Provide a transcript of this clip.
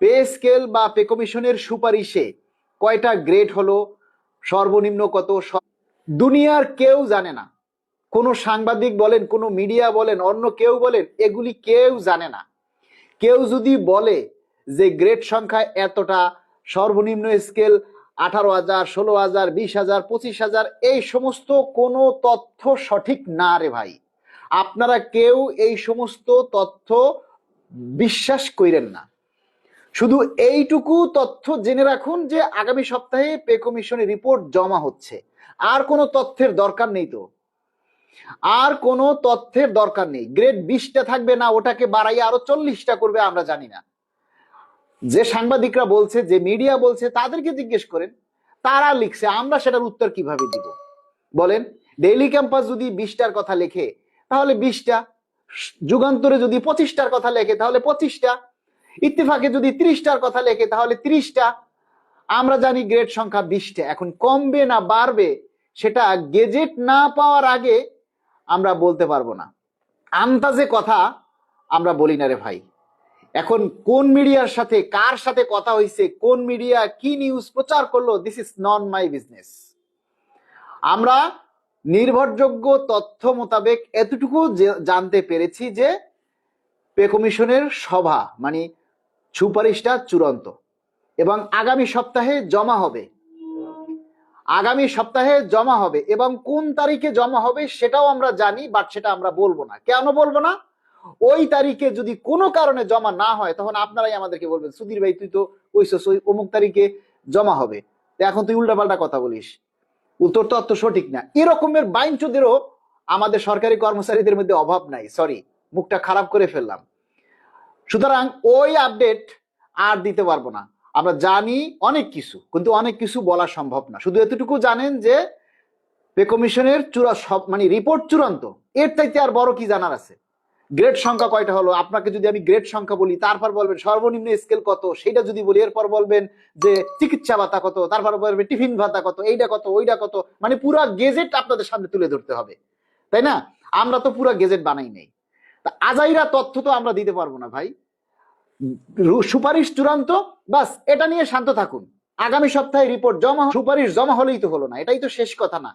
Pay scale বা pay কমিশনের সুপারিশে কয়টা গ্রেড হলো, সর্বনিম্ন কত, দুনিয়ার কেউ জানে না। কোনো সাংবাদিক বলেন, কোনো মিডিয়া বলেন, অন্য কেউ বলেন, এগুলি কেউ জানে না। কেউ যদি বলে যে গ্রেড সংখ্যা এতটা, সর্বনিম্ন স্কেল 18,000, 16,000, 20,000, 25,000, এই সমস্ত কোনো তথ্য সঠিক না রে ভাই। আপনারা কেউ এই সমস্ত তথ্য বিশ্বাস করেন না। শুধু এইটুকু তথ্য জেনে রাখুন যে আগামী সপ্তাহে পে কমিশনের রিপোর্ট জমা হচ্ছে। আর কোনো তথ্যের দরকার নেই। তো আর কোনো তথ্যের দরকার নেই। গ্রেড 20টা থাকবে না, ওটাকে বাড়াইয়া আরো 40টা করবে, আমরা জানি না। যে সাংবাদিকরা বলছে, যে মিডিয়া বলছে, তাদেরকে জিজ্ঞেস করেন, তারা লিখছে, আমরা সেটার উত্তর কিভাবে দিব বলেন? ডেইলি ক্যাম্পাস যদি 20টার কথা লেখে তাহলে 20টা, যুগান্তরে যদি 25টার কথা লেখে তাহলে 25টা, ইত্তেফাকে যদি 30টার কথা লেখে তাহলে 30টা। আমরা জানি গ্রেড সংখ্যা 20টা। এখন কমবে না বাড়বে সেটা গেজেট না পাওয়ার আগে আমরা বলতে পারবো না। আন্দাজে কথা আমরা বলি না রে ভাই। এখন কোন মিডিয়ার সাথে কার সাথে কথা হয়েছে, কোন মিডিয়া কি নিউজ প্রচার করলো, this is not my business. আমরা নির্ভরযোগ্য তথ্য মোতাবেক এতটুকু জানতে পেরেছি যে পে কমিশনের সভা মানে সুপারিশটা চূড়ান্ত এবং আগামী সপ্তাহে জমা হবে। আগামী সপ্তাহে জমা হবে এবং কোন তারিখে জমা হবে সেটাও আমরা জানি, বাট সেটা আমরা বলবো না। কেন বলবো না? ওই তারিখে যদি কোনো কারণে জমা না হয় তখন আপনারাই আমাদেরকে বলবেন, সুধীর ভাই তুই তো কইছস ওই অমুক তারিখে জমা হবে, এখন তুই উল্টাপাল্টা কথা বলিস, উত্তর তথ্য সঠিক না। এরকমের বাইনচোদেরও আমাদের সরকারি কর্মচারীদের মধ্যে অভাব নাই। সরি, মুখটা খারাপ করে ফেললাম। সুতরাং ওই আপডেট আর দিতে পারবো না। আমরা জানি অনেক কিছু, কিন্তু অনেক কিছু বলা সম্ভব না। শুধু এতটুকু জানেন যে পে কমিশনের মানে রিপোর্ট চূড়ান্ত। এর চাইতে আর বড় কি জানার আছে? গ্রেড সংখ্যা কয়টা হলো, আপনাকে যদি আমি গ্রেড সংখ্যা বলি, তারপর বলবেন সর্বনিম্ন স্কেল কত, সেটা যদি বলি, এরপর বলবেন যে চিকিৎসা ভাতা কত, তারপর বলবেন টিফিন ভাতা কত, এইটা কত, ওইটা কত, মানে পুরা গেজেট আপনাদের সামনে তুলে ধরতে হবে, তাই না? আমরা তো পুরা গেজেট বানাই নেই। তা আজাইরা তথ্য তো আমরা দিতে পারবো না ভাই। সুপারিশ চূড়ান্ত, বাস এটা নিয়ে শান্ত থাকুন। আগামী সপ্তাহে রিপোর্ট জমা, সুপারিশ জমা হলেই তো হলো না, এটাই তো শেষ কথা না?